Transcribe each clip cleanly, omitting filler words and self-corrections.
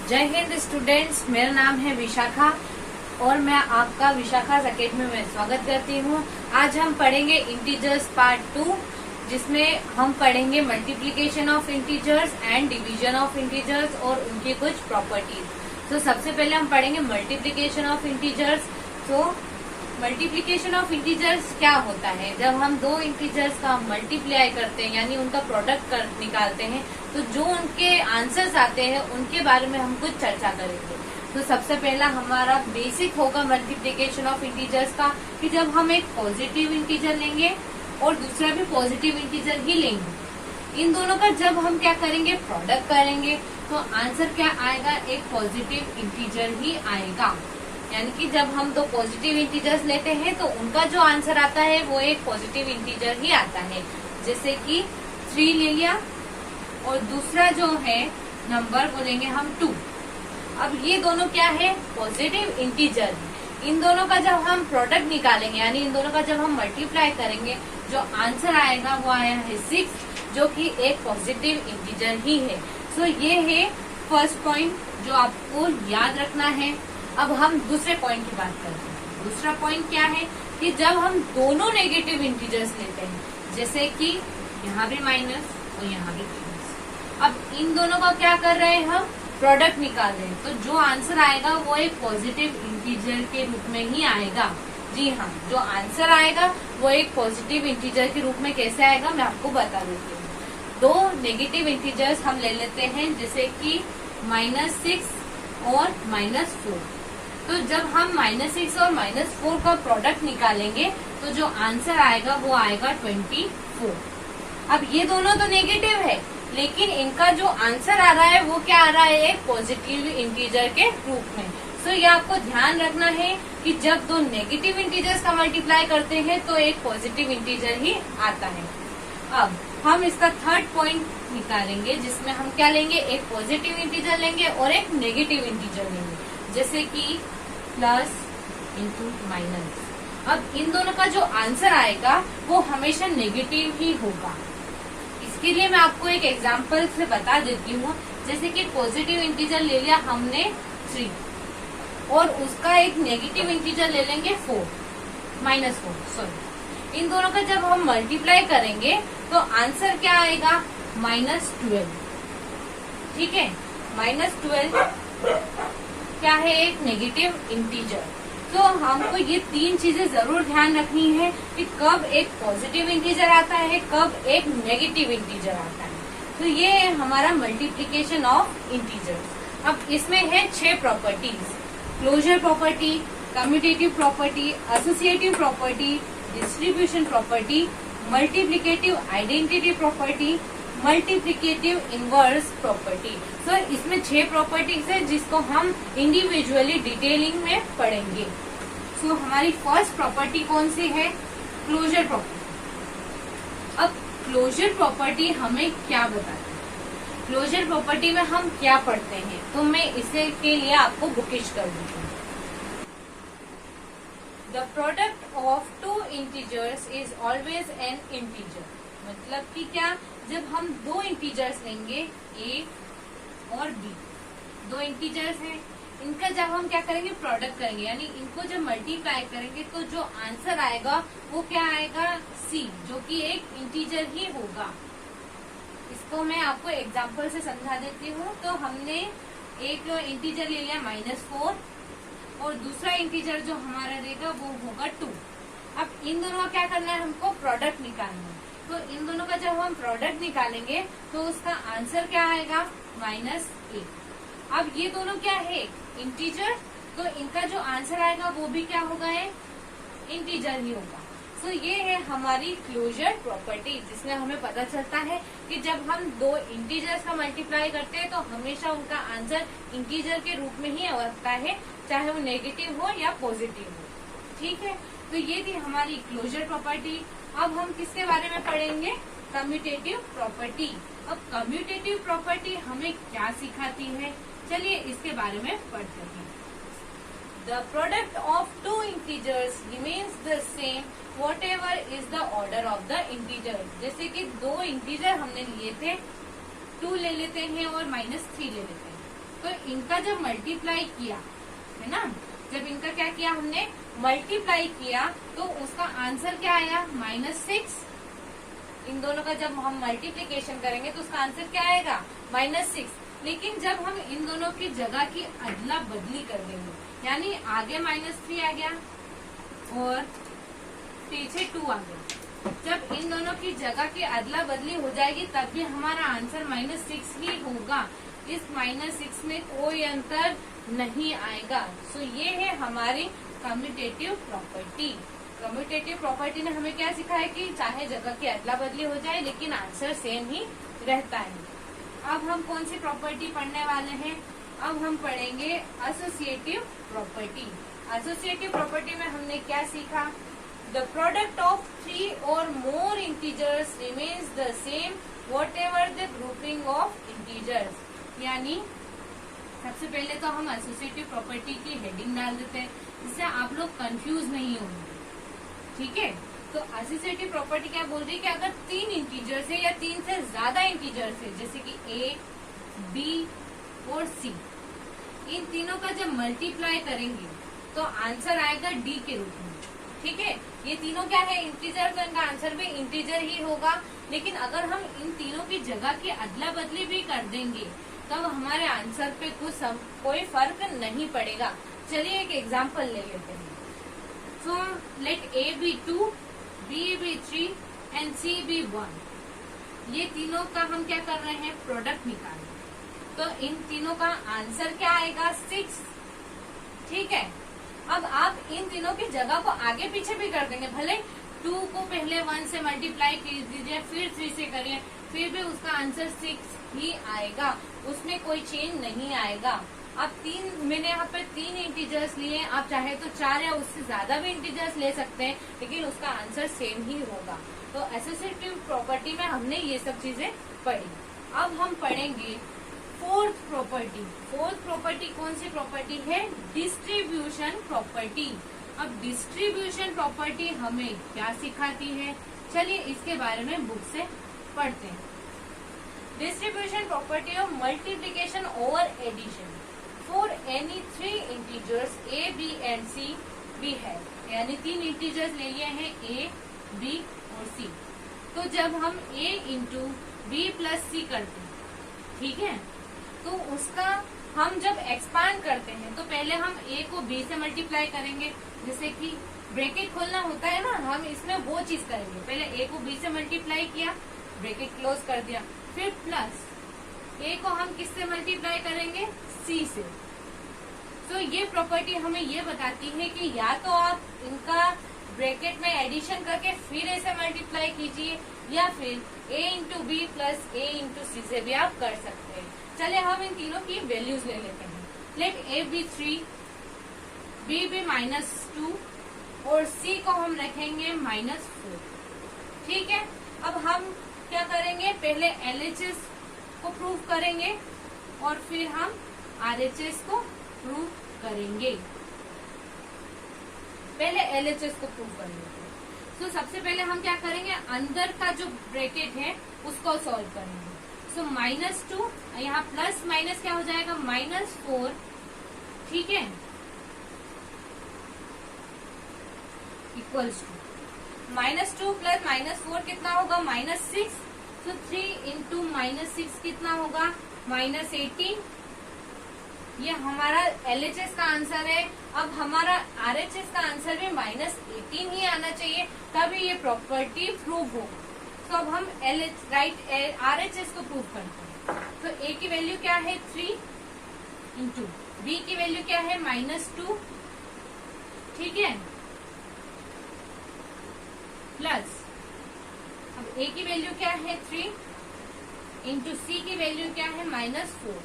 जय हिंद स्टूडेंट्स, मेरा नाम है विशाखा और मैं आपका विशाखा अकेडमी में स्वागत करती हूँ। आज हम पढ़ेंगे इंटीजर्स पार्ट 2, जिसमें हम पढ़ेंगे multiplication of integers and division of integers और उनकी कुछ प्रॉपर्टीज। तो सबसे पहले हम पढ़ेंगे मल्टीप्लिकेशन ऑफ इंटीजर्स। तो मल्टीप्लिकेशन ऑफ इंटीजर्स क्या होता है? जब हम दो इंटीजर्स का मल्टीप्लाई करते हैं यानी उनका प्रोडक्ट निकालते हैं तो जो उनके आंसर्स आते हैं उनके बारे में हम कुछ चर्चा करेंगे। तो सबसे पहला हमारा बेसिक होगा मल्टीप्लिकेशन ऑफ इंटीजर्स का, कि जब हम एक पॉजिटिव इंटीजर लेंगे और दूसरा भी पॉजिटिव इंटीजर ही लेंगे, इन दोनों का जब हम क्या करेंगे, प्रोडक्ट करेंगे, तो आंसर क्या आएगा? एक पॉजिटिव इंटीजर ही आएगा। यानी कि जब हम दो पॉजिटिव इंटीजर्स लेते हैं तो उनका जो आंसर आता है वो एक पॉजिटिव इंटीजर ही आता है। जैसे कि 3 ले लिया और दूसरा जो है नंबर वो लेंगे हम 2। अब ये दोनों क्या है? Positive integer. इन दोनों का जब हम प्रोडक्ट निकालेंगे यानी इन दोनों का जब हम मल्टीप्लाई करेंगे, जो आंसर आएगा वो आया है 6, जो कि एक पॉजिटिव इंटीजर ही है। सो ये है फर्स्ट पॉइंट जो आपको याद रखना है। अब हम दूसरे पॉइंट की बात करते हैं। दूसरा पॉइंट क्या है कि जब हम दोनों नेगेटिव इंटीजर्स लेते हैं, जैसे कि यहाँ भी माइनस और यहाँ भी प्लस, अब इन दोनों का क्या कर रहे हैं? हम प्रोडक्ट निकाल रहे हैं, तो जो आंसर आएगा वो एक पॉजिटिव इंटीजर के रूप में ही आएगा। जी हाँ, जो आंसर आएगा वो एक पॉजिटिव इंटीजर के रूप में कैसे आएगा मैं आपको बता देती हूँ। दो नेगेटिव इंटीजर्स हम ले लेते हैं, जैसे कि -6 और -4। तो जब हम -6 और -4 का प्रोडक्ट निकालेंगे तो जो आंसर आएगा वो आएगा 24। अब ये दोनों तो नेगेटिव है, लेकिन इनका जो आंसर आ रहा है वो क्या आ रहा है? एक पॉजिटिव इंटीजर के रूप में। सो ये आपको ध्यान रखना है कि जब दो नेगेटिव इंटीजर्स का मल्टीप्लाई करते हैं तो एक पॉजिटिव इंटीजर ही आता है। अब हम इसका थर्ड पॉइंट निकालेंगे, जिसमें हम क्या लेंगे? एक पॉजिटिव इंटीजर लेंगे और एक नेगेटिव इंटीजर लेंगे, जैसे कि प्लस इंटू माइनस। अब इन दोनों का जो आंसर आएगा वो हमेशा नेगेटिव ही होगा। इसके लिए मैं आपको एक एग्जांपल से बता देती हूँ। जैसे कि पॉजिटिव इंटीजर ले लिया हमने 3 और उसका एक नेगेटिव इंटीजर ले लेंगे -4। इन दोनों का जब हम मल्टीप्लाई करेंगे तो आंसर क्या आएगा? -12। ठीक है, -12 क्या है? एक नेगेटिव इंटीजर। तो हमको ये 3 चीजें जरूर ध्यान रखनी है कि कब एक पॉजिटिव इंटीजर आता है, कब एक नेगेटिव इंटीजर आता है। तो ये है हमारा मल्टीप्लिकेशन ऑफ इंटीजर्स। अब इसमें है 6 properties: closure property, commutative property, associative property, distribution property, multiplicative identity property, multiplicative inverse property. तो इसमें 6 प्रॉपर्टीज है जिसको हम इंडिविजुअली डिटेलिंग में पढ़ेंगे। सो हमारी फर्स्ट प्रॉपर्टी कौन सी है? Closure property. अब क्लोजर प्रॉपर्टी हमें क्या बताती है? क्लोजर प्रॉपर्टी में हम क्या पढ़ते हैं? तो मैं इसे के लिए आपको बुकिश कर देती हूँ। The product of 2 integers is always an integer. मतलब कि क्या? जब हम दो इंटीजर्स लेंगे a और b, दो इंटीजर्स हैं, इनका जब हम क्या करेंगे? प्रोडक्ट करेंगे, यानी इनको जब मल्टीप्लाई करेंगे तो जो आंसर आएगा वो क्या आएगा? c, जो कि एक इंटीजर ही होगा। इसको मैं आपको एग्जांपल से समझा देती हूँ। तो हमने एक इंटीजर ले लिया -4 और दूसरा इंटीजर जो हमारा रहेगा वो होगा 2। अब इन दोनों का क्या करना है? हमको प्रोडक्ट निकालना है। तो इन दोनों का जब हम प्रोडक्ट निकालेंगे तो उसका आंसर क्या आएगा? -8। अब ये दोनों क्या है? इंटीजर। तो इनका जो आंसर आएगा वो भी क्या होगा? है इंटीजर ही होगा। सो ये है हमारी क्लोजर प्रॉपर्टी, जिसमें हमें पता चलता है कि जब हम दो इंटीजर्स का मल्टीप्लाई करते हैं तो हमेशा उनका आंसर इंटीजर के रूप में ही आता है, चाहे वो नेगेटिव हो या पॉजिटिव हो। ठीक है, तो ये थी हमारी क्लोजर प्रॉपर्टी। अब हम किसके बारे में पढ़ेंगे? Commutative property. अब कम्यूटेटिव प्रॉपर्टी हमें क्या सिखाती है? चलिए इसके बारे में पढ़ते हैं। The product of 2 integers remains the same whatever is the order of the integer। जैसे कि दो इंटीजर हमने लिए थे, 2 ले लेते हैं और -3 ले लेते हैं, तो इनका जब मल्टीप्लाई किया है ना, जब इनका क्या किया हमने मल्टीप्लाई किया तो उसका आंसर क्या आया -6। इन दोनों का जब हम मल्टीप्लीकेशन करेंगे तो उसका आंसर क्या आएगा -6। लेकिन जब हम इन दोनों की जगह की अदला बदली कर देंगे, यानी आगे -3 आ गया और पीछे 2 आ गया, जब इन दोनों की जगह की अदला बदली हो जाएगी तब भी हमारा आंसर -6 ही होगा। इस -6 में कोई अंतर नहीं आएगा। सो ये है हमारी कम्यूटेटिव प्रॉपर्टी। कम्यूटेटिव प्रॉपर्टी ने हमें क्या सिखाया कि चाहे जगह की अदला बदली हो जाए लेकिन आंसर सेम ही रहता है। अब हम कौन सी प्रॉपर्टी पढ़ने वाले हैं? अब हम पढ़ेंगे एसोसिएटिव प्रॉपर्टी। एसोसिएटिव प्रॉपर्टी में हमने क्या सीखा? द प्रोडक्ट ऑफ 3 और more integers remains the same whatever the grouping of integers. यानी सबसे पहले तो हम एसोसिएटिव प्रॉपर्टी की हेडिंग डाल देते हैं जिससे आप लोग कंफ्यूज नहीं होंगे। ठीक है, तो एसोसिएटिव प्रॉपर्टी क्या बोल रही है कि अगर 3 इंटीजर्स है या 3 से ज्यादा इंटीजर्स है, जैसे कि A, B और C, इन तीनों का जब मल्टीप्लाई करेंगे तो आंसर आएगा D के रूप में। ठीक है, ये तीनों क्या है इंटीजर, तो इनका आंसर भी इंटीजर ही होगा। लेकिन अगर हम इन तीनों की जगह की अदला बदली भी कर देंगे तब हमारे आंसर पे कोई फर्क नहीं पड़ेगा। चलिए एक एग्जांपल ले लेते हैं। So let A be 2, B be 3 and C be 1। ये तीनों का हम क्या कर रहे हैं? प्रोडक्ट निकाल रहे हैं। तो इन तीनों का आंसर क्या आएगा? 6। ठीक है, अब आप इन तीनों की जगह को आगे पीछे भी कर देंगे, भले 2 को पहले 1 से मल्टीप्लाई कर दीजिए फिर 3 से करिए, फिर भी उसका आंसर 6 ही आएगा, उसमें कोई चेंज नहीं आएगा। आप मैंने यहाँ पे 3 इंटीजर्स लिए, आप चाहे तो 4 या उससे ज्यादा भी इंटीजर्स ले सकते हैं, लेकिन उसका आंसर सेम ही होगा। तो एसोसिएटिव प्रॉपर्टी में हमने ये सब चीजें पढ़ी। अब हम पढ़ेंगे फोर्थ प्रॉपर्टी। फोर्थ प्रॉपर्टी कौन सी प्रॉपर्टी है? Distribution property. अब डिस्ट्रीब्यूशन प्रॉपर्टी हमें क्या सिखाती है? चलिए इसके बारे में बुक से पढ़ते हैं। Distribution property of multiplication over addition for any 3 integers A, B and C भी है, यानी 3 इंटीजर्स ले लिए हैं A, B और C। तो जब हम A into B plus C करते हैं, ठीक है, तो उसका हम जब एक्सपांड करते हैं तो पहले हम A को B से मल्टीप्लाई करेंगे, जैसे कि ब्रैकेट खोलना होता है ना, हम इसमें वो चीज करेंगे। पहले A को B से मल्टीप्लाई किया, ब्रैकेट क्लोज कर दिया, फिर प्लस A को हम किससे मल्टीप्लाई करेंगे? C से। तो ये प्रॉपर्टी हमें ये बताती है कि या तो आप इनका ब्रैकेट में एडिशन करके फिर A से मल्टीप्लाई कीजिए, या फिर A into B plus A into C से भी आप कर सकते हैं। चलिए हम इन तीनों की वैल्यूज ले लेते हैं। Let A be 3, B be -2 और C को हम रखेंगे -4। ठीक है, अब हम क्या करेंगे? पहले LHS को प्रूव करेंगे और फिर हम RHS को प्रूव करेंगे। पहले LHS को प्रूव करेंगे। तो सबसे पहले हम क्या करेंगे? अंदर का जो ब्रैकेट है उसको सॉल्व करेंगे। सो -2 यहाँ प्लस माइनस क्या हो जाएगा? -4। ठीक है, इक्वल्स टू -2 प्लस -4 कितना होगा? -6। तो 3 इंटू -6 कितना होगा? -18। ये हमारा LHS का आंसर है। अब हमारा RHS का आंसर भी -18 ही आना चाहिए, तभी ये प्रॉपर्टी प्रूव होगा। तो अब हम RHS को प्रूव करते हैं। तो A की वैल्यू क्या है? 3 इंटू B की वैल्यू क्या है? -2। ठीक है, प्लस अब A की वैल्यू क्या है? 3 इंटू C की वैल्यू क्या है? -4।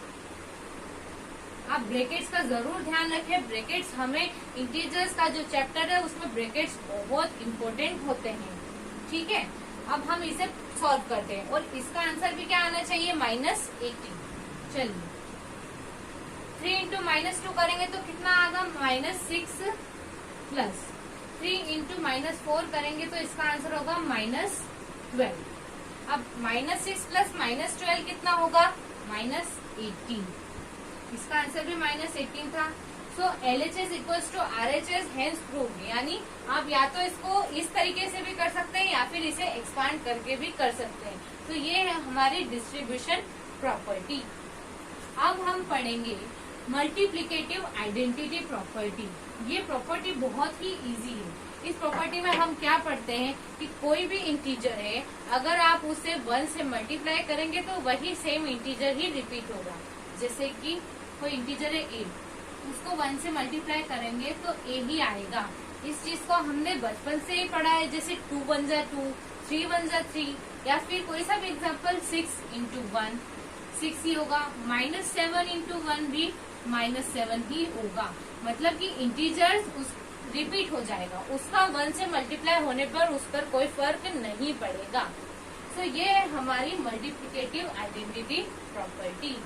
आप ब्रैकेट्स का जरूर ध्यान रखें। ब्रैकेट्स हमें इंटीजर्स का जो चैप्टर है उसमें ब्रैकेट्स बहुत इंपॉर्टेंट होते हैं। ठीक है, अब हम इसे सॉल्व करते हैं और इसका आंसर भी क्या आना चाहिए? -18। चलिए 3 इंटू -2 करेंगे तो कितना आएगा? -6 प्लस 3 इंटू -4 करेंगे तो इसका आंसर होगा -12। अब -6 प्लस -12 कितना होगा? -18। इसका आंसर भी -18 था। So LHS equals to RHS hence proved, यानी आप या तो इसको इस तरीके से भी कर सकते हैं या फिर इसे एक्सपांड करके भी कर सकते हैं। तो ये है हमारी डिस्ट्रीब्यूशन प्रॉपर्टी। अब हम पढ़ेंगे मल्टीप्लिकेटिव आइडेंटिटी प्रॉपर्टी। ये प्रॉपर्टी बहुत ही इजी है। इस प्रॉपर्टी में हम क्या पढ़ते हैं कि कोई भी इंटीजर है, अगर आप उसे 1 से मल्टीप्लाई करेंगे तो वही सेम इंटीजर ही रिपीट होगा। जैसे कि कोई इंटीजर है a, उसको 1 से मल्टीप्लाई करेंगे तो a ही आएगा। इस चीज को हमने बचपन से ही पढ़ा है, जैसे 2 1 जा 2, 3 1 जा 3, या फिर कोई सा भी एग्जाम्पल 6 into 1 6 ही होगा, -7 into 1 भी -7 ही होगा। मतलब कि इंटीजर्स रिपीट हो जाएगा, उसका 1 से मल्टीप्लाई होने पर उस पर कोई फर्क नहीं पड़ेगा। तो ये है हमारी मल्टीप्लिकेटिव आइडेंटिटी प्रॉपर्टी।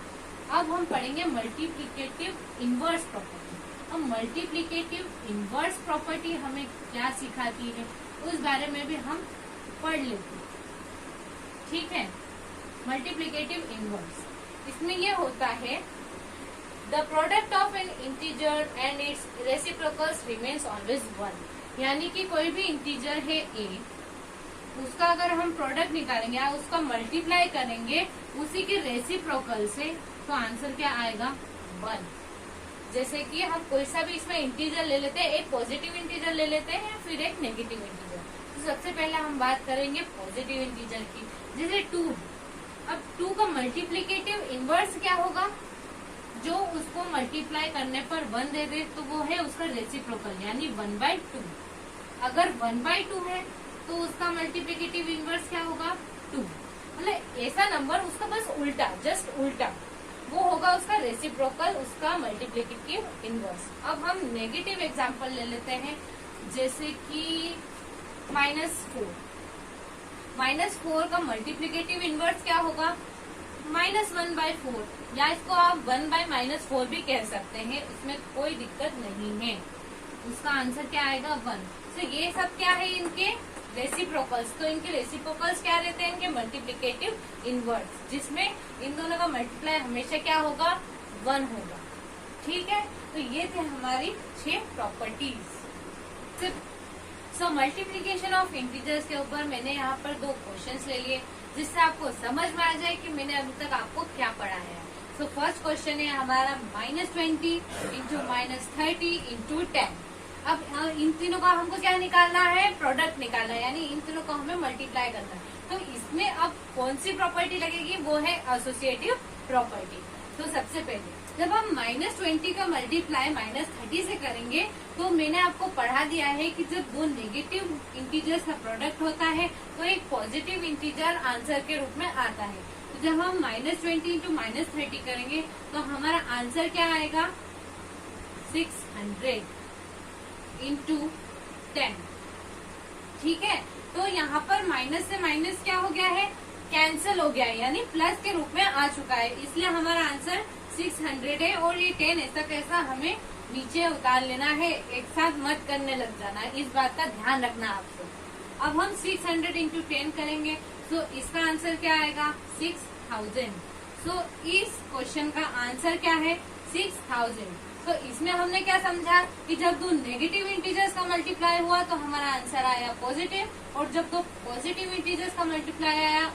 अब हम पढ़ेंगे मल्टीप्लिकेटिव इनवर्स प्रॉपर्टी। अब मल्टीप्लिकेटिव इनवर्स प्रॉपर्टी हमें क्या सिखाती है उस बारे में भी हम पढ़ लेते हैं, ठीक है। मल्टीप्लिकेटिव इनवर्स, इसमें ये होता है the product of an integer and it's reciprocals remains always 1, यानी कि कोई भी इंटीजर है a, उसका अगर हम प्रोडक्ट निकालेंगे या उसका मल्टीप्लाई करेंगे उसी के रेसिप्रोकल से, तो आंसर क्या आएगा 1। जैसे कि हम कोई सा भी इसमें इंटीजर ले लेते हैं, एक पॉजिटिव इंटीजर ले लेते हैं या फिर एक नेगेटिव इंटीजर। तो सबसे पहले हम बात करेंगे पॉजिटिव इंटीजर की, जैसे 2। अब 2 का मल्टीप्लिकेटिव इनवर्स क्या होगा, जो उसको मल्टीप्लाई करने पर 1 दे दे तो वो है उसका रेसिप्रोकल, यानी 1/2। अगर 1/2 है तो उसका मल्टीप्लिकेटिव इनवर्स क्या होगा 2। मतलब ऐसा नंबर उसका बस उल्टा, जस्ट उल्टा, वो होगा उसका रेसिप्रोकल, उसका मल्टीप्लिकेटिव इनवर्स। अब हम नेगेटिव एग्जांपल ले लेते हैं, जैसे कि -4। -4 का मल्टीप्लिकेटिव इनवर्स क्या होगा -1/4, या इसको आप 1/-4 भी कह सकते हैं, इसमें कोई दिक्कत नहीं है। उसका आंसर क्या आएगा 1। तो ये सब क्या है, इनके रेसिप्रोकल्स। तो इनके रेसिप्रोकल्स क्या रहते हैं, इनके मल्टीप्लिकेटिव इनवर्स, जिसमें इन दोनों का मल्टीप्लाई हमेशा क्या होगा 1 होगा, ठीक है। तो ये थे हमारी 6 properties. So multiplication of integers के ऊपर मैंने यहाँ पर 2 क्वेश्चंस ले लिए, जिससे आपको समझ में आ जाए कि मैंने अभी तक आपको क्या पढ़ाया है। सो फर्स्ट क्वेश्चन है हमारा -20 into -30 into 10। अब इन तीनों का हमको क्या निकालना है, प्रोडक्ट निकालना है, यानी इन तीनों को हमें मल्टीप्लाई करना है। तो इसमें अब कौन सी प्रॉपर्टी लगेगी, वो है एसोसिएटिव प्रॉपर्टी। तो सबसे पहले जब हम -20 का मल्टीप्लाई -30 से करेंगे, तो मैंने आपको पढ़ा दिया है कि जब 2 नेगेटिव इंटीजर्स का प्रोडक्ट होता है तो एक पॉजिटिव इंटीजर आंसर के रूप में आता है। तो जब हम -20 into -30 करेंगे तो हमारा आंसर क्या आएगा 600 into 10, ठीक है। तो यहाँ पर माइनस से माइनस क्या हो गया है, कैंसिल हो गया है, यानी प्लस के रूप में आ चुका है, इसलिए हमारा आंसर 600 है। और ये 10 ऐसा कैसा हमें नीचे उतार लेना है, एक साथ मत करने लग जाना है, इस बात का ध्यान रखना आपको। अब हम 600 into 10 करेंगे, तो इसका आंसर क्या आएगा 6000। सो इस क्वेश्चन का आंसर क्या है 6000। तो इसमें हमने क्या समझा कि जब 2 नेगेटिव इंटीजर्स का मल्टीप्लाई हुआ तो हमारा आंसर आया पॉजिटिव, और जब 2 पॉजिटिव इंटीजर्स का मल्टीप्लाई आया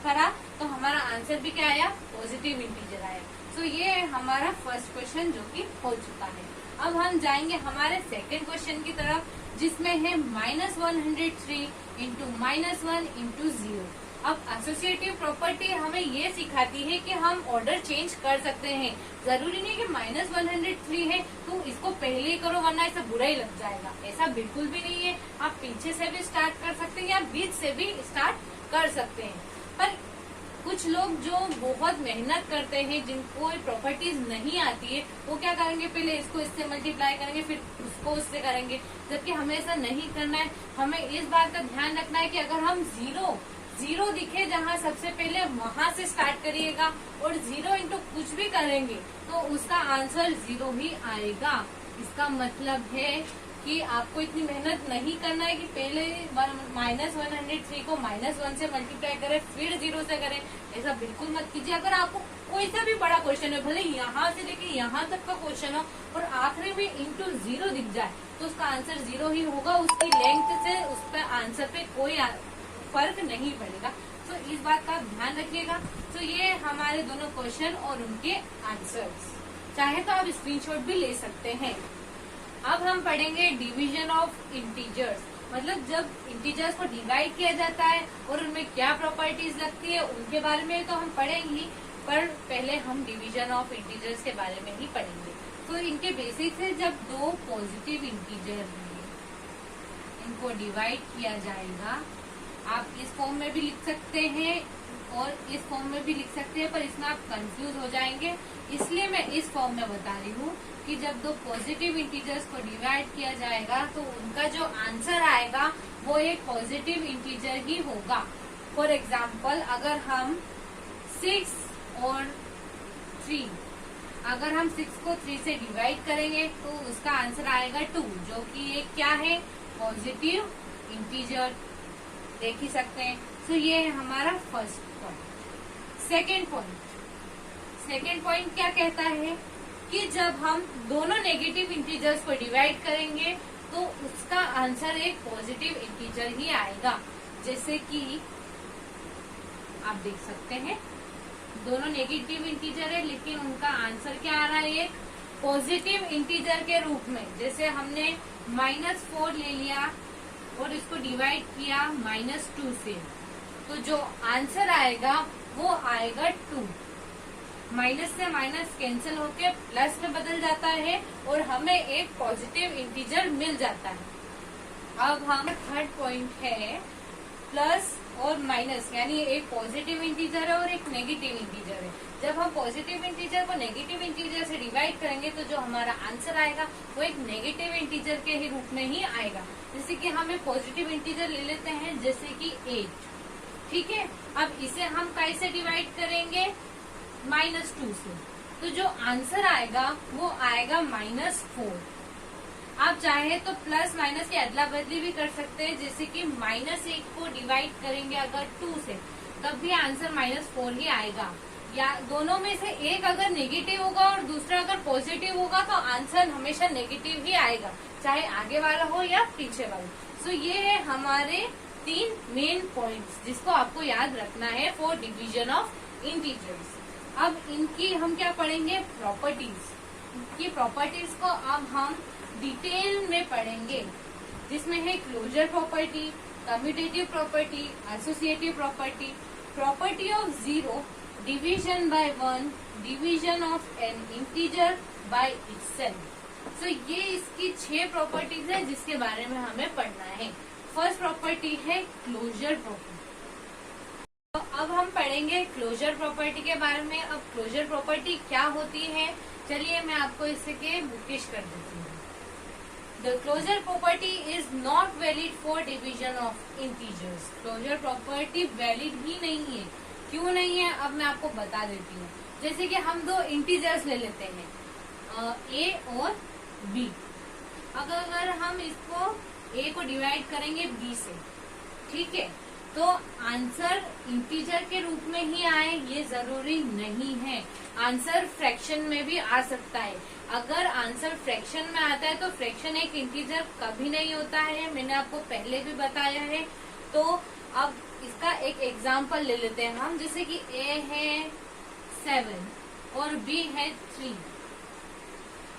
करा तो हमारा आंसर भी क्या आया, पॉजिटिव इंटीजर आया। तो ये हमारा फर्स्ट क्वेश्चन जो कि हो चुका है। अब हम जाएंगे हमारे सेकंड क्वेश्चन की तरफ, जिसमें है -103 into -1 into 0। अब एसोसिएटिव प्रॉपर्टी हमें ये सिखाती है कि हम ऑर्डर चेंज कर सकते हैं। जरूरी नहीं कि -103 है तो इसको पहले ही करो वरना ऐसा बुरा ही लग जाएगा, ऐसा बिल्कुल भी नहीं है। आप पीछे से भी स्टार्ट कर सकते हैं या बीच से भी स्टार्ट कर सकते हैं। पर कुछ लोग जो बहुत मेहनत करते हैं, जिनको प्रॉपर्टीज नहीं आती है, वो क्या करेंगे, पहले इसको इससे मल्टीप्लाई करेंगे फिर उसको उससे करेंगे, जबकि हमें ऐसा नहीं करना है। हमें इस बात का ध्यान रखना है कि अगर हम जीरो दिखे जहाँ सबसे पहले वहां से स्टार्ट करिएगा, और 0 into कुछ भी करेंगे तो उसका आंसर 0 ही आएगा। इसका मतलब है कि आपको इतनी मेहनत नहीं करना है कि पहले -103 को -1 से मल्टीप्लाई करें फिर 0 से करें, ऐसा बिल्कुल मत कीजिए। अगर आपको कोई सा भी बड़ा क्वेश्चन है, भले यहाँ से लेके यहाँ तक का क्वेश्चन हो और आखिरी में इंटू 0 दिख जाए तो उसका आंसर 0 ही होगा। उसकी लेंथ से उस पर आंसर पे कोई फर्क नहीं पड़ेगा। तो इस बात का आप ध्यान रखिएगा। तो ये हमारे दोनों क्वेश्चन और उनके आंसर्स, चाहे तो आप स्क्रीनशॉट भी ले सकते हैं। अब हम पढ़ेंगे डिवीजन ऑफ इंटीजर्स, मतलब जब इंटीजर्स को डिवाइड किया जाता है और उनमें क्या प्रॉपर्टीज लगती है उनके बारे में तो हम पढ़ेंगे, पर पहले हम डिवीजन ऑफ इंटीजर्स के बारे में ही पढ़ेंगे। तो इनके बेसिक्स है, जब दो पॉजिटिव इंटीजर हैं इनको डिवाइड किया जाएगा, आप इस फॉर्म में भी लिख सकते हैं और इस फॉर्म में भी लिख सकते हैं, पर इसमें आप कंफ्यूज हो जाएंगे, इसलिए मैं इस फॉर्म में बता रही हूँ कि जब दो पॉजिटिव इंटीजर्स को डिवाइड किया जाएगा तो उनका जो आंसर आएगा वो एक पॉजिटिव इंटीजर ही होगा। फॉर एग्जाम्पल, अगर हम 6 और 3, अगर हम 6 को 3 से डिवाइड करेंगे तो उसका आंसर आएगा 2, जो कि एक क्या है, पॉजिटिव इंटीजर, देख ही सकते हैं। तो ये है हमारा फर्स्ट पॉइंट। सेकेंड पॉइंट क्या कहता है कि जब हम दोनों नेगेटिव इंटीजर्स को डिवाइड करेंगे तो उसका आंसर एक पॉजिटिव इंटीजर ही आएगा। जैसे कि आप देख सकते हैं दोनों नेगेटिव इंटीजर है लेकिन उनका आंसर क्या आ रहा है, एक पॉजिटिव इंटीजर के रूप में। जैसे हमने -4 ले लिया और इसको डिवाइड किया -2 से, तो जो आंसर आएगा वो आएगा 2। माइनस से माइनस कैंसिल होके प्लस में बदल जाता है और हमें एक पॉजिटिव इंटीजर मिल जाता है। अब हम थर्ड पॉइंट है प्लस और माइनस, यानी एक पॉजिटिव इंटीजर है और एक नेगेटिव इंटीजर है। जब हम पॉजिटिव इंटीजर को नेगेटिव इंटीजर से डिवाइड करेंगे तो जो हमारा आंसर आएगा वो एक नेगेटिव इंटीजर के ही रूप में ही आएगा। जैसे कि हम एक पॉजिटिव इंटीजर ले लेते हैं, जैसे कि 8, ठीक है। अब इसे हम कैसे डिवाइड करेंगे, -2 से, तो जो आंसर आएगा वो आएगा -4। आप चाहे तो प्लस माइनस की अदला बदली भी कर सकते हैं, जैसे कि -1 को डिवाइड करेंगे अगर 2 से तब भी आंसर -4 ही आएगा। या दोनों में से एक अगर नेगेटिव होगा और दूसरा अगर पॉजिटिव होगा तो आंसर हमेशा नेगेटिव ही आएगा, चाहे आगे वाला हो या पीछे वाला। सो ये है हमारे 3 मेन पॉइंट्स जिसको आपको याद रखना है फॉर डिवीजन ऑफ इंटीजर्स। अब इनकी हम क्या पढ़ेंगे, प्रॉपर्टीज। की प्रॉपर्टीज को अब हम डिटेल में पढ़ेंगे, जिसमें है closure property, commutative property, associative property, property of 0, division by 1, division of an integer by itself. So ये इसकी 6 प्रॉपर्टीज है जिसके बारे में हमें पढ़ना है। फर्स्ट प्रॉपर्टी है क्लोजर प्रॉपर्टी। तो अब हम पढ़ेंगे क्लोजर प्रॉपर्टी के बारे में। अब क्लोजर प्रॉपर्टी क्या होती है, चलिए मैं आपको इसके बुकिश कर देती हूँ। The closure property is not valid for division of integers. Closure property valid ही नहीं है। क्यों नहीं है, अब मैं आपको बता देती हूँ। जैसे कि हम दो इंटीजर्स ले लेते हैं, a और b। अगर हम इसको a को डिवाइड करेंगे b से, ठीक है, तो आंसर इंटीजर के रूप में ही आए ये जरूरी नहीं है। आंसर फ्रैक्शन में भी आ सकता है। अगर आंसर फ्रैक्शन में आता है तो फ्रैक्शन एक इंटीजर कभी नहीं होता है, मैंने आपको पहले भी बताया है। तो अब इसका एक एग्जांपल ले लेते हैं हम, जैसे कि a है 7 और b है 3।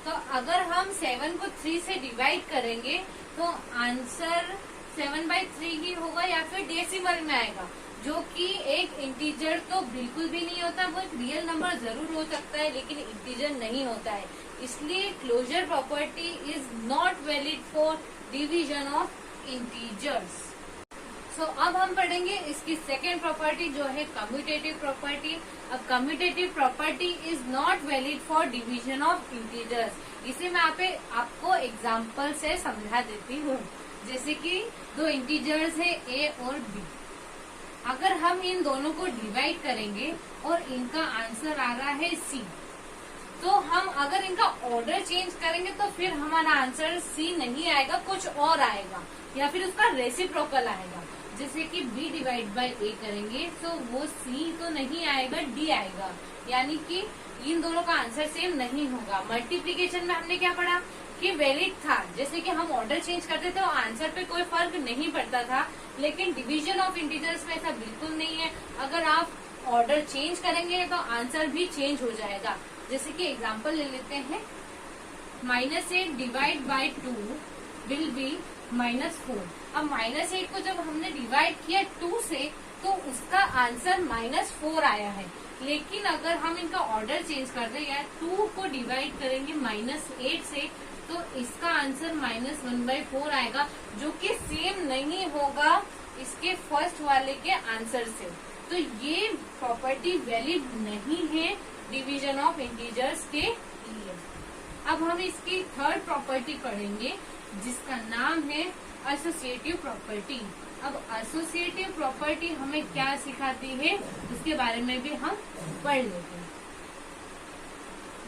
तो अगर हम 7 को 3 से डिवाइड करेंगे तो आंसर 7/3 ही होगा या फिर डेसिमल में आएगा, जो कि एक इंटीजर तो बिल्कुल भी नहीं होता। वो एक रियल नंबर जरूर हो सकता है लेकिन इंटीजर नहीं होता है। इसलिए closure property is not valid for division of integers. So अब हम पढ़ेंगे इसकी सेकेंड प्रॉपर्टी जो है कम्यूटेटिव प्रॉपर्टी। अब commutative property is not valid for division of integers. इसे मैं आपको एग्जाम्पल से समझा देती हूँ। जैसे कि दो इंटीजर्स है a और b। अगर हम इन दोनों को डिवाइड करेंगे और इनका आंसर आ रहा है c, तो हम अगर इनका ऑर्डर चेंज करेंगे तो फिर हमारा आंसर c नहीं आएगा, कुछ और आएगा या फिर उसका रेसिप्रोकल आएगा। जैसे कि b डिवाइड बाय a करेंगे तो वो c तो नहीं आएगा, d आएगा। यानी कि इन दोनों का आंसर सेम नहीं होगा। मल्टीप्लीकेशन में हमने क्या पढ़ा कि वैलिड था, जैसे कि हम ऑर्डर चेंज करते थे और आंसर पे कोई फर्क नहीं पड़ता था, लेकिन डिवीजन ऑफ इंटीजर्स में ऐसा बिल्कुल नहीं है। अगर आप ऑर्डर चेंज करेंगे तो आंसर भी चेंज हो जाएगा। जैसे कि एग्जांपल ले लेते हैं, -8 डिवाइड बाय 2 विल बी -4। अब -8 को जब हमने डिवाइड किया 2 से तो उसका आंसर -4 आया है। लेकिन अगर हम इनका ऑर्डर चेंज कर दें या 2 को डिवाइड करेंगे -8 से तो इसका आंसर -1/4 आएगा, जो कि सेम नहीं होगा इसके फर्स्ट वाले के आंसर से। तो ये प्रॉपर्टी वैलिड नहीं है डिवीजन ऑफ इंटीजर्स के लिए। अब हम इसकी थर्ड प्रॉपर्टी पढ़ेंगे जिसका नाम है एसोसिएटिव प्रॉपर्टी। अब एसोसिएटिव प्रॉपर्टी हमें क्या सिखाती है उसके बारे में भी हम पढ़ लेते हैं।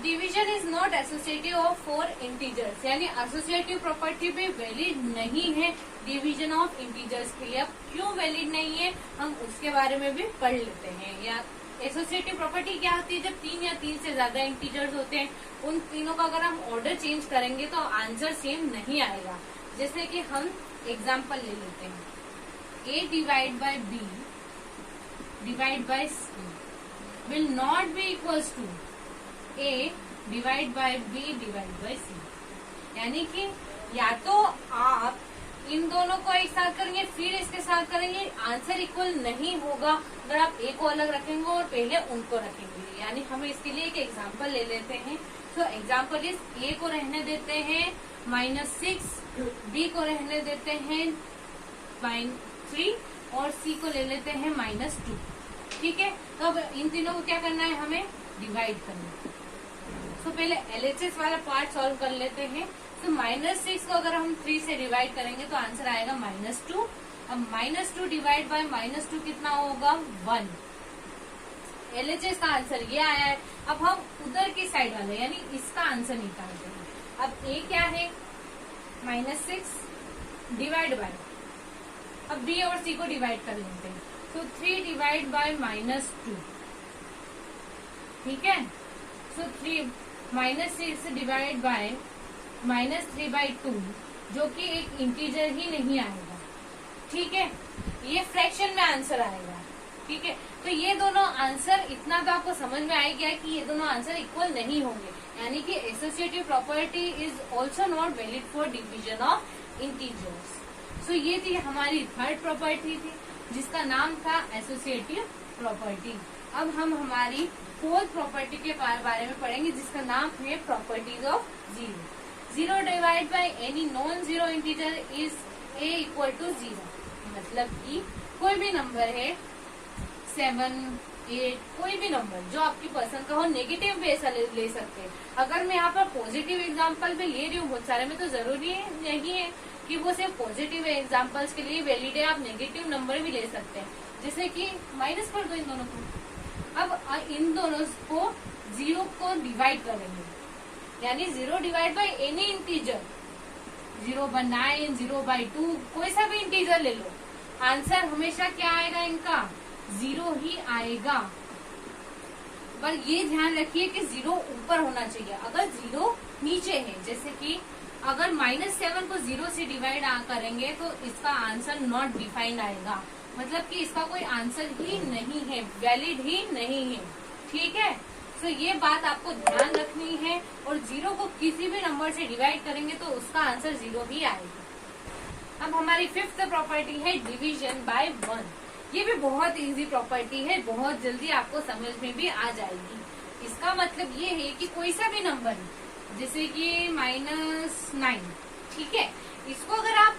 Division is not associative of 4 integers, यानी एसोसिएटिव प्रॉपर्टी भी वैलिड नहीं है डिवीजन ऑफ इंटीजर्स के लिए। अब क्यों वैलिड नहीं है हम उसके बारे में भी पढ़ लेते हैं। या एसोसिएटिव प्रॉपर्टी क्या होती है, जब 3 या 3 से ज्यादा इंटीजर्स होते हैं, उन तीनों का अगर हम ऑर्डर चेंज करेंगे तो आंसर सेम नहीं आएगा। जैसे कि हम एग्जाम्पल ले लेते हैं, a divide by b divide by c will not be equals to a divide by b divide by c। यानी कि या तो आप इन दोनों को एक साथ करेंगे फिर इसके साथ करेंगे, आंसर इक्वल नहीं होगा अगर आप a को अलग रखेंगे और पहले उनको रखेंगे। यानी हम इसके लिए एक एग्जांपल ले लेते हैं। तो एग्जांपल इस a को रहने देते हैं -6, b को रहने देते हैं -3 और c को ले लेते हैं -2। ठीक है, तो अब इन तीनों को क्या करना है, हमें डिवाइड करना है। तो पहले LHS वाला पार्ट सॉल्व कर लेते हैं। तो -6 को अगर हम 3 से डिवाइड करेंगे तो आंसर आएगा -2। अब -2 डिवाइड बाय -2 कितना होगा, 1। LHS का आंसर ये आया है। अब हम उधर की साइड वाले यानी इसका आंसर निकालते हैं। अब a क्या है, -6 डिवाइड बाय, अब b और c को डिवाइड कर लेते हैं। तो 3 डिवाइड बाय -2, ठीक है। तो 3 -6 डिवाइड बाय -3/2 जो कि एक इंटीजर ही नहीं आएगा। ठीक है, ये फ्रैक्शन में आंसर आएगा। ठीक है, तो ये दोनों आंसर, इतना तो आपको समझ में आ गया कि ये दोनों आंसर इक्वल नहीं होंगे, यानी कि associative property is also not valid for division of integers. So ये थी हमारी थर्ड प्रॉपर्टी थी जिसका नाम था एसोसिएटिव प्रॉपर्टी। अब हम हमारी फोर्थ प्रॉपर्टी के बारे में पढ़ेंगे जिसका नाम है properties of zero. 0 divide by any non zero integer is a equal to 0। मतलब कि कोई भी नंबर है 7, 8, कोई भी नंबर जो आपकी पसंद का हो, नेगेटिव भी ऐसा ले सकते हैं। अगर मैं यहाँ पर पॉजिटिव एग्जांपल भी ले रही हूँ बहुत सारे में, तो जरूरी नहीं है कि वो सिर्फ पॉजिटिव एग्जांपल्स के लिए वैलिड है, आप नेगेटिव नंबर भी ले सकते हैं। जैसे कि माइनस कर दो इन दोनों को। अब इन दोनों को 0 को डिवाइड करेंगे, यानी 0 डिवाइड बाय एनी इंटीजर, 0/9, 0/2, कोई सा भी इंटीजर ले लो, आंसर हमेशा क्या आएगा, इनका 0 ही आएगा। पर ये ध्यान रखिए कि 0 ऊपर होना चाहिए। अगर 0 नीचे है, जैसे कि अगर -7 को 0 से डिवाइड करेंगे तो इसका आंसर नॉट डिफाइंड आएगा, मतलब कि इसका कोई आंसर ही नहीं है, वैलिड ही नहीं है। ठीक है, तो ये बात आपको ध्यान रखनी है। और 0 को किसी भी नंबर से डिवाइड करेंगे तो उसका आंसर 0 ही आएगा। अब हमारी फिफ्थ प्रॉपर्टी है डिवीजन बाय 1। ये भी बहुत इजी प्रॉपर्टी है, बहुत जल्दी आपको समझ में भी आ जाएगी। इसका मतलब ये है कि कोई सा भी नंबर, जैसे कि -9, ठीक है, इसको अगर आप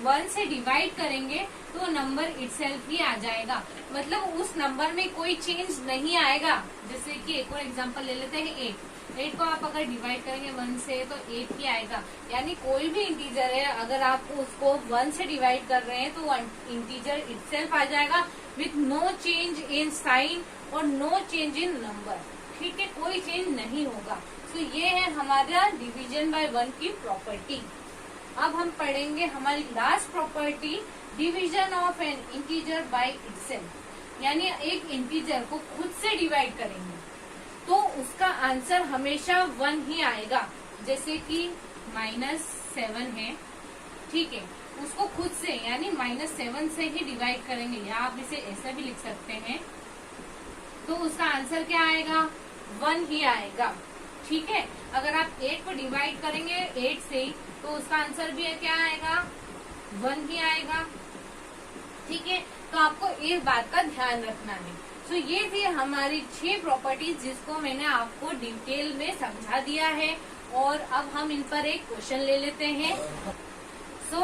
1 से डिवाइड करेंगे तो नंबर इटसेल्फ ही आ जाएगा, मतलब उस नंबर में कोई चेंज नहीं आएगा। जैसे कि एक और एग्जांपल ले लेते हैं 8 को आप अगर डिवाइड करेंगे 1 से तो 8 ही आएगा। यानी कोई भी इंटीजर है, अगर आप उसको 1 से डिवाइड कर रहे हैं तो इंटीजर इटसेल्फ आ जाएगा with no change in sign और नो चेंज इन नंबर। ठीक है, कोई चेंज नहीं होगा। तो ये है हमारा डिवीजन बाय 1 की प्रॉपर्टी। अब हम पढ़ेंगे हमारी last property, division of an integer by itself. यानी एक इंटीजर को खुद से डिवाइड करेंगे। तो उसका आंसर हमेशा 1 ही आएगा। जैसे कि -7 है, ठीक है, उसको खुद से यानी -7 से ही डिवाइड करेंगे, या आप इसे ऐसा भी लिख सकते हैं, तो उसका आंसर क्या आएगा? 1 ही आएगा। ठीक है, अगर आप 8 को डिवाइड करेंगे 8 से, तो उसका आंसर भी क्या आएगा? 1 ही आएगा। ठीक है, तो आपको इस बात का ध्यान रखना है। तो ये थी हमारी 6 प्रॉपर्टीज जिसको मैंने आपको डिटेल में समझा दिया है, और अब हम इन पर एक क्वेश्चन ले लेते हैं।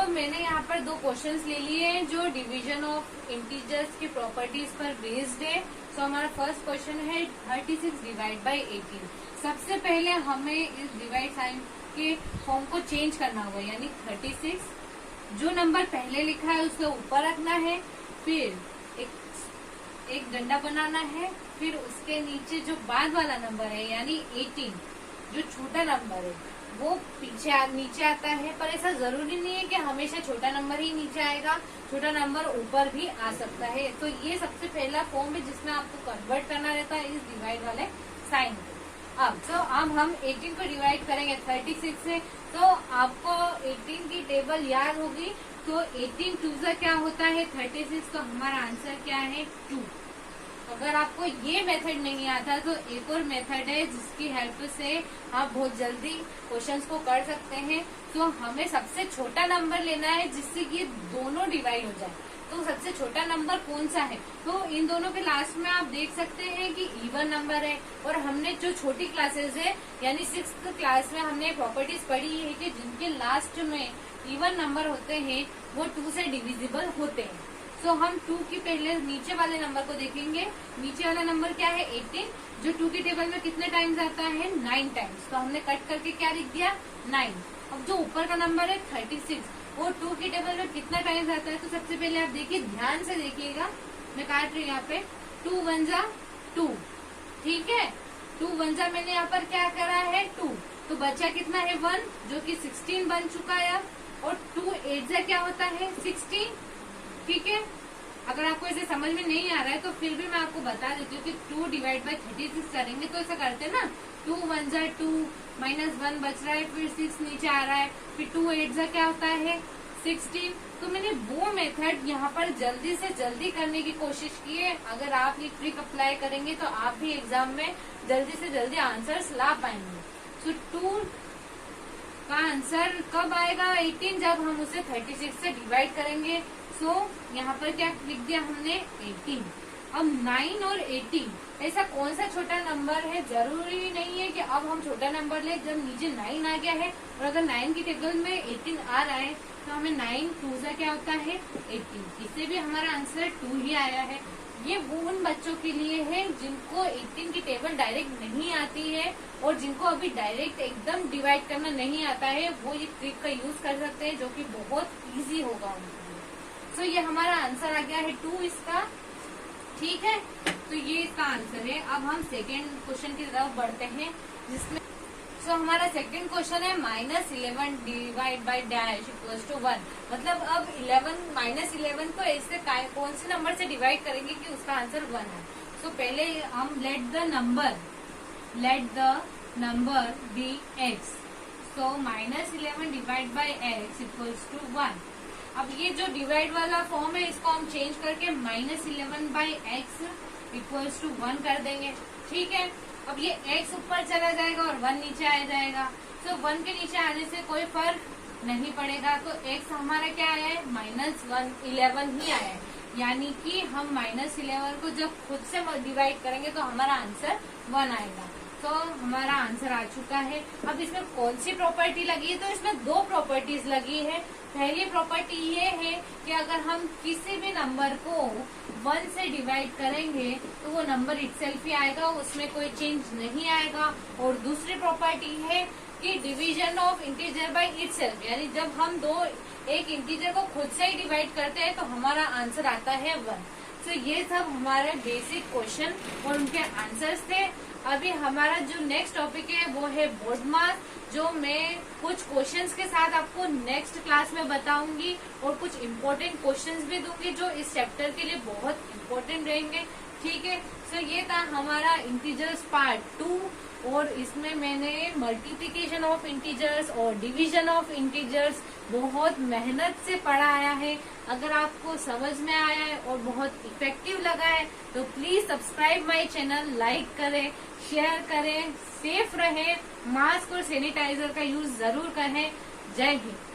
मैंने यहाँ पर 2 क्वेश्चंस ले लिए हैं जो डिवीजन ऑफ इंटीजर्स की प्रॉपर्टीज पर बेस्ड है। हमारा फर्स्ट क्वेश्चन है 36 डिवाइड बाई 18। सबसे पहले हमें इस डिवाइड साइन के फॉर्म को चेंज करना होगा, यानी 36 जो नंबर पहले लिखा है उसके ऊपर रखना है, फिर एक डंडा बनाना है, फिर उसके नीचे जो बाद वाला नंबर है यानी 18 जो छोटा नंबर है वो नीचे आता है। पर ऐसा जरूरी नहीं है कि हमेशा छोटा नंबर ही नीचे आएगा, छोटा नंबर ऊपर भी आ सकता है। तो ये सबसे पहला फॉर्म है जिसमें आपको कन्वर्ट करना रहता है इस डिवाइड वाले साइन को। अब हम 18 को डिवाइड करेंगे 36 से, तो आपको 18 की टेबल याद होगी। तो 18 2 से क्या होता है 36, तो हमारा आंसर क्या है 2। अगर आपको ये मेथड नहीं आता तो एक और मेथड है जिसकी हेल्प से आप बहुत जल्दी क्वेश्चंस को कर सकते हैं। तो हमें सबसे छोटा नंबर लेना है जिससे कि दोनों डिवाइड हो जाए। तो सबसे छोटा नंबर कौन सा है? तो इन दोनों के लास्ट में आप देख सकते हैं कि इवन नंबर है, और हमने जो छोटी क्लासेस है यानी 6th क्लास में हमने प्रॉपर्टीज पढ़ी है कि जिनके लास्ट में इवन नंबर होते हैं वो 2 से डिविजिबल होते हैं। तो हम 2 की पहले नीचे वाले नंबर को देखेंगे। नीचे वाला नंबर क्या है 18, जो 2 की टेबल में कितने टाइम्स आता है 9 टाइम्स। तो हमने कट करके क्या लिख दिया 9। अब जो ऊपर का नंबर है 36, वो 2 की टेबल में कितना टाइम्स आता है? तो सबसे पहले आप देखिए, ध्यान से देखिएगा, मैं काट रही हूँ यहाँ पे 2 1 जा 2, ठीक है। 2 1 जा मैंने यहाँ पर क्या करा है 2, तो बचा कितना है 1 जो कि 16 बन चुका है अब, और 2 8 जा क्या होता है 16, ठीक है। अगर आपको ऐसे समझ में नहीं आ रहा है तो फिर भी मैं आपको बता देती हूँ कि 2 डिवाइड बाई 36 करेंगे तो ऐसा करते हैं ना, 2 1 जा 2, -1 बच रहा है, फिर 6 नीचे आ रहा है, फिर 2 8 जा क्या होता है 16। तो मैंने वो मेथड यहाँ पर जल्दी से जल्दी करने की कोशिश की है। अगर आप ये ट्रिक अप्लाई करेंगे तो आप भी एग्जाम में जल्दी से जल्दी आंसर्स ला पाएंगे। तो 2 का आंसर कब आएगा 18, जब हम उसे 36 से डिवाइड करेंगे। यहाँ पर क्या लिख दिया हमने 18। अब 9 और 18 ऐसा कौन सा छोटा नंबर है? जरूरी नहीं है कि अब हम छोटा नंबर ले, जब नीचे 9 आ गया है और अगर 9 की टेबल में 18 आ रहा है तो हमें 9 2 से क्या होता है 18। इससे भी हमारा आंसर 2 ही आया है। ये वो उन बच्चों के लिए है जिनको 18 की टेबल डायरेक्ट नहीं आती है और जिनको अभी डायरेक्ट एकदम डिवाइड करना नहीं आता है, वो ये ट्रिक का यूज कर सकते हैं जो कि बहुत इजी होगा उनके लिए। तो ये हमारा आंसर आ गया है 2 इसका, ठीक है। तो ये इसका आंसर है। अब हम सेकेंड क्वेश्चन की तरफ बढ़ते हैं जिसमें हमारा सेकंड क्वेश्चन है -11 divide by dash equals to 1। मतलब अब 11 को ऐसे कौन से नंबर से डिवाइड करेंगे कि उसका आंसर 1 है। तो पहले हम let the number be x। तो -11 divide by x equals to 1। अब ये जो डिवाइड वाला फॉर्म है इसको हम चेंज करके -11 बाई x इक्वल्स टू 1 कर देंगे, ठीक है। अब ये x ऊपर चला जाएगा और 1 नीचे आ जाएगा। तो 1 के नीचे आने से कोई फर्क नहीं पड़ेगा। तो x हमारा क्या आया है -11 ही आया है, यानी कि हम -11 को जब खुद से डिवाइड करेंगे तो हमारा आंसर 1 आएगा। तो हमारा आंसर आ चुका है। अब इसमें कौन सी प्रॉपर्टी लगी है? तो इसमें 2 प्रॉपर्टीज लगी है। पहली प्रॉपर्टी ये है कि अगर हम किसी भी नंबर को 1 से डिवाइड करेंगे तो वो नंबर इटसेल्फ ही आएगा, उसमें कोई चेंज नहीं आएगा। और दूसरी प्रॉपर्टी है कि division of integer by itself, यानी जब हम एक इंटीजर को खुद से ही डिवाइड करते हैं तो हमारा आंसर आता है 1। तो ये सब हमारे बेसिक क्वेश्चन और उनके आंसर्स थे। अभी हमारा जो नेक्स्ट टॉपिक है वो है बोर्ड मास, जो मैं कुछ क्वेश्चंस के साथ आपको नेक्स्ट क्लास में बताऊंगी और कुछ इम्पोर्टेंट क्वेश्चंस भी दूंगी जो इस चैप्टर के लिए बहुत इम्पोर्टेंट रहेंगे। ठीक है। सो ये था हमारा इंटीजर्स पार्ट 2 और इसमें मैंने मल्टीप्लिकेशन ऑफ इंटीजर्स और डिवीजन ऑफ इंटीजर्स बहुत मेहनत से पढ़ाया है। अगर आपको समझ में आया है और बहुत इफेक्टिव लगा है तो please subscribe my channel, like करें, शेयर करें, सेफ रहें, मास्क और सैनिटाइजर का यूज जरूर करें। जय हिंद।